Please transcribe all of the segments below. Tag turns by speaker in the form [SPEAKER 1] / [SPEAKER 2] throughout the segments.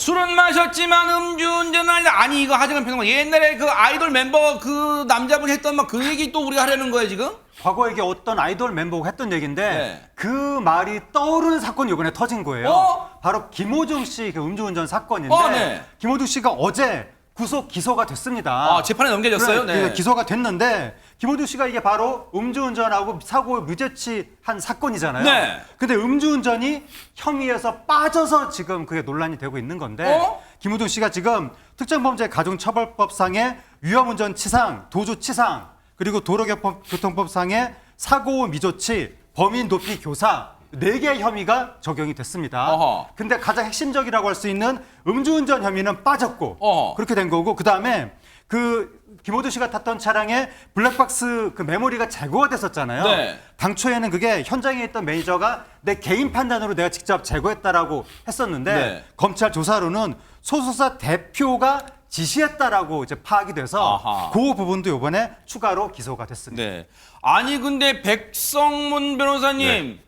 [SPEAKER 1] 술은 마셨지만 음주운전은 아니다. 아니 이거 하정은 평론 옛날에 그 아이돌 멤버 그 남자분이 했던 막 그 얘기 또 우리가 하려는 거예요 지금?
[SPEAKER 2] 과거에 이게 어떤 아이돌 멤버가 했던 얘기인데
[SPEAKER 1] 네.
[SPEAKER 2] 그 말이 떠오르는 사건이 이번에 터진 거예요.
[SPEAKER 1] 어?
[SPEAKER 2] 바로 김호중 씨 그 음주운전 사건인데
[SPEAKER 1] 네.
[SPEAKER 2] 김호중 씨가 어제 구속 기소가 됐습니다.
[SPEAKER 1] 아 재판에 넘겨졌어요?
[SPEAKER 2] 그래,
[SPEAKER 1] 네.
[SPEAKER 2] 기소가 됐는데 김호중 씨가 이게 바로 음주운전하고 사고 무죄치한 사건이잖아요.
[SPEAKER 1] 네.
[SPEAKER 2] 근데 음주운전이 혐의에서 빠져서 지금 그게 논란이 되고 있는 건데 김호중 씨가 지금 특정범죄 가중처벌법상의 위험운전치상, 도주치상 그리고 도로교통법상의 사고 미조치, 범인 도피 교사 4개의 혐의가 적용이 됐습니다.
[SPEAKER 1] 어허.
[SPEAKER 2] 근데 가장 핵심적이라고 할 수 있는 음주운전 혐의는 빠졌고
[SPEAKER 1] 어허.
[SPEAKER 2] 그렇게 된 거고 그다음에 그 김호두 씨가 탔던 차량에 블랙박스 그 메모리가 제거가 됐었잖아요.
[SPEAKER 1] 네.
[SPEAKER 2] 당초에는 그게 현장에 있던 매니저가 내 개인 판단으로 내가 직접 제거했다라고 했었는데
[SPEAKER 1] 네.
[SPEAKER 2] 검찰 조사로는 소속사 대표가 지시했다라고 이제 파악이 돼서
[SPEAKER 1] 아하.
[SPEAKER 2] 그 부분도 이번에 추가로 기소가 됐습니다.
[SPEAKER 1] 네. 아니 근데 백성문 변호사님
[SPEAKER 3] 네.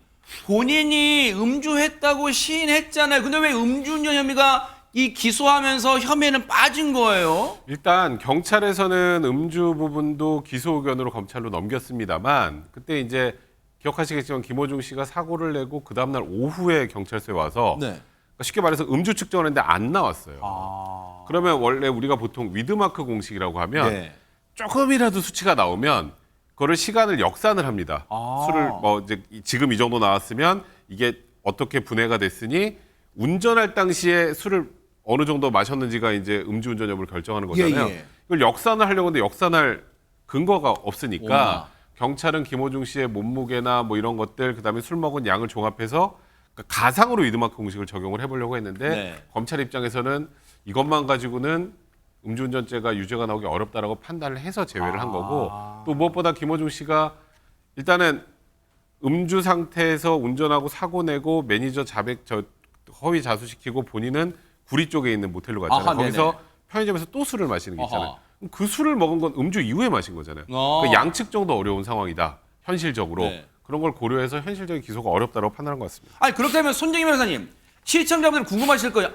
[SPEAKER 1] 본인이 음주했다고 시인했잖아요. 근데 왜 음주운전 혐의가 이 기소하면서 혐의는 빠진 거예요?
[SPEAKER 3] 일단 경찰에서는 음주 부분도 기소 의견으로 검찰로 넘겼습니다만 그때 이제 기억하시겠지만 김호중 씨가 사고를 내고 그 다음날 오후에 경찰서에 와서
[SPEAKER 1] 네.
[SPEAKER 3] 그러니까 쉽게 말해서 음주 측정을 했는데 안 나왔어요. 그러면 원래 우리가 보통 위드마크 공식이라고 하면
[SPEAKER 1] 네.
[SPEAKER 3] 조금이라도 수치가 나오면 그거를 시간을 역산을 합니다. 술을 뭐 이제 지금 이 정도 나왔으면 이게 어떻게 분해가 됐으니 운전할 당시에 술을 어느 정도 마셨는지가 이제 음주운전 여부를 결정하는 거잖아요.
[SPEAKER 1] 예.
[SPEAKER 3] 이걸 역산을 하려고 하는데 역산할 근거가 없으니까
[SPEAKER 1] 오마.
[SPEAKER 3] 경찰은 김호중 씨의 몸무게나 뭐 이런 것들 그다음에 술 먹은 양을 종합해서 그러니까 가상으로 위드마크 공식을 적용을 해보려고 했는데
[SPEAKER 1] 네.
[SPEAKER 3] 검찰 입장에서는 이것만 가지고는 음주운전죄가 유죄가 나오기 어렵다라고 판단을 해서 제외를 한 거고 또 무엇보다 김호중 씨가 일단은 음주 상태에서 운전하고 사고 내고 매니저 자백 허위 자수시키고 본인은 구리 쪽에 있는 모텔로 갔잖아요.
[SPEAKER 1] 아하,
[SPEAKER 3] 거기서
[SPEAKER 1] 네네.
[SPEAKER 3] 편의점에서 또 술을 마시는 게 있잖아요.
[SPEAKER 1] 아하.
[SPEAKER 3] 그럼 그 술을 먹은 건 음주 이후에 마신 거잖아요. 그러니까 양측 정도 어려운 상황이다. 현실적으로.
[SPEAKER 1] 네.
[SPEAKER 3] 그런 걸 고려해서 현실적인 기소가 어렵다고 판단한 것 같습니다.
[SPEAKER 1] 아니 그렇다면 손정희 변호사님 시청자분들 궁금하실 거예요.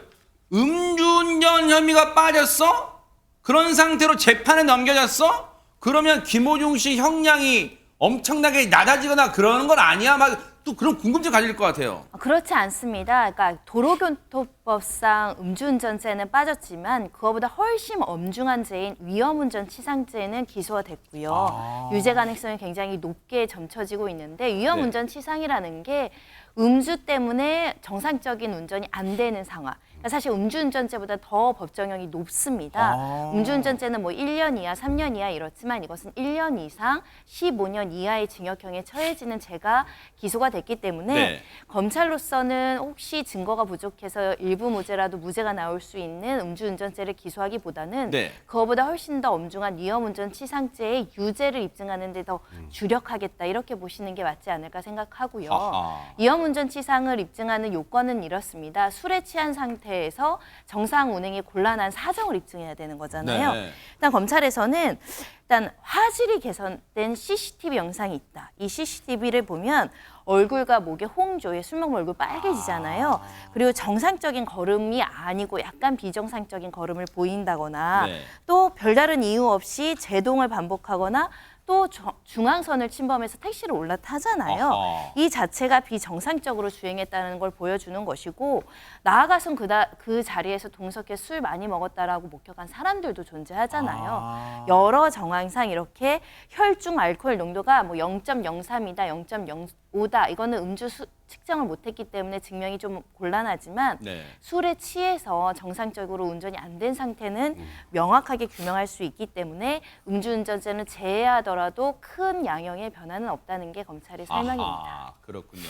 [SPEAKER 1] 음주운전 혐의가 빠졌어? 그런 상태로 재판에 넘겨졌어? 그러면 김호중 씨 형량이 엄청나게 낮아지거나 그러는 건 아니야? 막 또 그런 궁금증 가질 것 같아요.
[SPEAKER 4] 그렇지 않습니다. 그러니까 도로교통법상 음주운전죄는 빠졌지만 그거보다 훨씬 엄중한 죄인 위험운전치상죄는 기소가 됐고요. 유죄 가능성이 굉장히 높게 점쳐지고 있는데 위험운전치상이라는 게 음주 때문에 정상적인 운전이 안 되는 상황. 그러니까 사실 음주운전죄보다 더 법정형이 높습니다. 음주운전죄는 뭐 1년 이하, 3년 이하 이렇지만 이것은 1년 이상 15년 이하의 징역형에 처해지는 죄가 기소가 됐기 때문에
[SPEAKER 1] 네.
[SPEAKER 4] 검찰로서는 혹시 증거가 부족해서 일부 무죄라도 무죄가 나올 수 있는 음주운전죄를 기소하기보다는
[SPEAKER 1] 네.
[SPEAKER 4] 그거보다 훨씬 더 엄중한 위험운전치상죄의 유죄를 입증하는 데 더 주력하겠다 이렇게 보시는 게 맞지 않을까 생각하고요.
[SPEAKER 1] 아하.
[SPEAKER 4] 위험운전치상을 입증하는 요건은 이렇습니다. 술에 취한 상태에서 정상 운행이 곤란한 사정을 입증해야 되는 거잖아요.
[SPEAKER 1] 네.
[SPEAKER 4] 일단 검찰에서는 일단 화질이 개선된 CCTV 영상이 있다. 이 CCTV를 보면 얼굴과 목의 홍조에 술 먹으면 얼굴 빨개지잖아요. 그리고 정상적인 걸음이 아니고 약간 비정상적인 걸음을 보인다거나
[SPEAKER 1] 네.
[SPEAKER 4] 또 별다른 이유 없이 제동을 반복하거나 또 중앙선을 침범해서 택시를 올라타잖아요.
[SPEAKER 1] 아하.
[SPEAKER 4] 이 자체가 비정상적으로 주행했다는 걸 보여주는 것이고 나아가선 그 자리에서 동석해 술 많이 먹었다라고 목격한 사람들도 존재하잖아요. 여러 정황상 이렇게 혈중 알코올 농도가 뭐 0.03이다, 0.05다 이거는 음주 측정을 못했기 때문에 증명이 좀 곤란하지만
[SPEAKER 1] 네.
[SPEAKER 4] 술에 취해서 정상적으로 운전이 안 된 상태는 명확하게 규명할 수 있기 때문에 음주운전죄는 제외하더라도 큰 양형의 변화는 없다는 게 검찰의 설명입니다.
[SPEAKER 1] 아하, 그렇군요.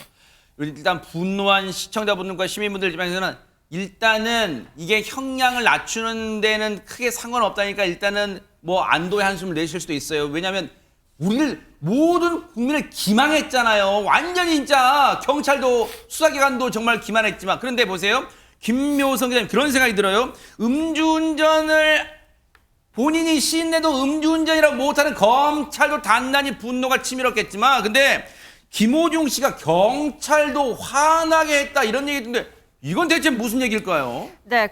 [SPEAKER 1] 일단 분노한 시청자분들과 시민분들 입장에서는 일단은 이게 형량을 낮추는 데는 크게 상관없다니까 일단은 뭐 안도의 한숨을 내실 수도 있어요. 왜냐하면 우리를 모든 국민을 기망했잖아요. 완전히 진짜 경찰도 수사기관도 정말 기만했지만 그런데 보세요. 김묘성 기자님 그런 생각이 들어요. 음주운전을 본인이 시인내도 음주운전이라고 못하는 검찰도 단단히 분노가 치밀었겠지만 근데 김호중 씨가 경찰도 화나게 했다 이런 얘기 듣는데 이건 대체 무슨 얘기일까요?
[SPEAKER 5] 네,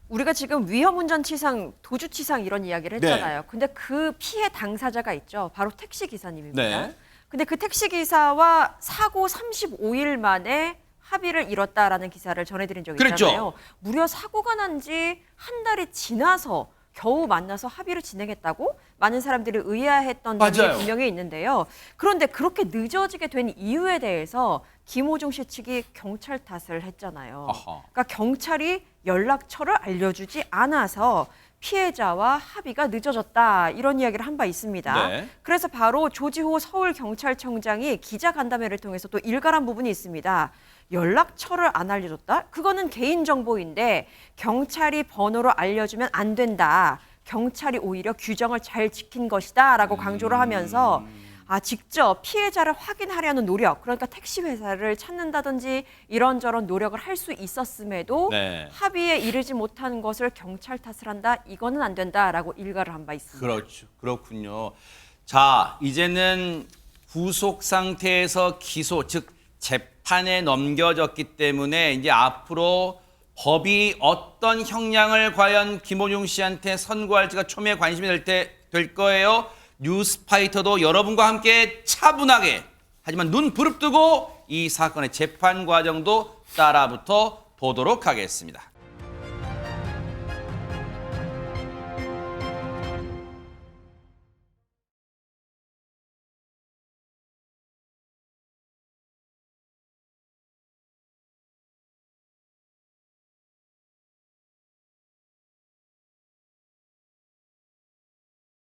[SPEAKER 5] 우리가 지금 위험운전치상, 도주치상 이런 이야기를
[SPEAKER 1] 네.
[SPEAKER 5] 했잖아요. 근데 그 피해 당사자가 있죠. 바로 택시 기사님입니다.
[SPEAKER 1] 네.
[SPEAKER 5] 근데 그 택시 기사와 사고 35일 만에 합의를 이뤘다라는 기사를 전해드린 적이
[SPEAKER 1] 그랬죠.
[SPEAKER 5] 있잖아요. 무려 사고가 난 지 한 달이 지나서 겨우 만나서 합의를 진행했다고 많은 사람들이 의아했던 점이
[SPEAKER 1] 맞아요.
[SPEAKER 5] 분명히 있는데요. 그런데 그렇게 늦어지게 된 이유에 대해서 김호중 씨 측이 경찰 탓을 했잖아요.
[SPEAKER 1] 아하.
[SPEAKER 5] 그러니까 경찰이 연락처를 알려주지 않아서 피해자와 합의가 늦어졌다 이런 이야기를 한 바 있습니다.
[SPEAKER 1] 네.
[SPEAKER 5] 그래서 바로 조지호 서울경찰청장이 기자간담회를 통해서 또 일갈한 부분이 있습니다. 연락처를 안 알려줬다? 그거는 개인정보인데 경찰이 번호를 알려주면 안 된다. 경찰이 오히려 규정을 잘 지킨 것이다 라고 강조를 하면서 직접 피해자를 확인하려는 노력, 그러니까 택시 회사를 찾는다든지 이런저런 노력을 할 수 있었음에도
[SPEAKER 1] 네.
[SPEAKER 5] 합의에 이르지 못한 것을 경찰 탓을 한다, 이거는 안 된다라고 일갈을 한 바 있습니다.
[SPEAKER 1] 그렇죠. 그렇군요. 자, 이제는 구속 상태에서 기소, 즉 재판에 넘겨졌기 때문에 이제 앞으로 법이 어떤 형량을 과연 김호중 씨한테 선고할지가 초미의 관심이 될 거예요. 뉴스파이터도 여러분과 함께 차분하게 하지만 눈 부릅뜨고 이 사건의 재판 과정도 따라붙어 보도록 하겠습니다.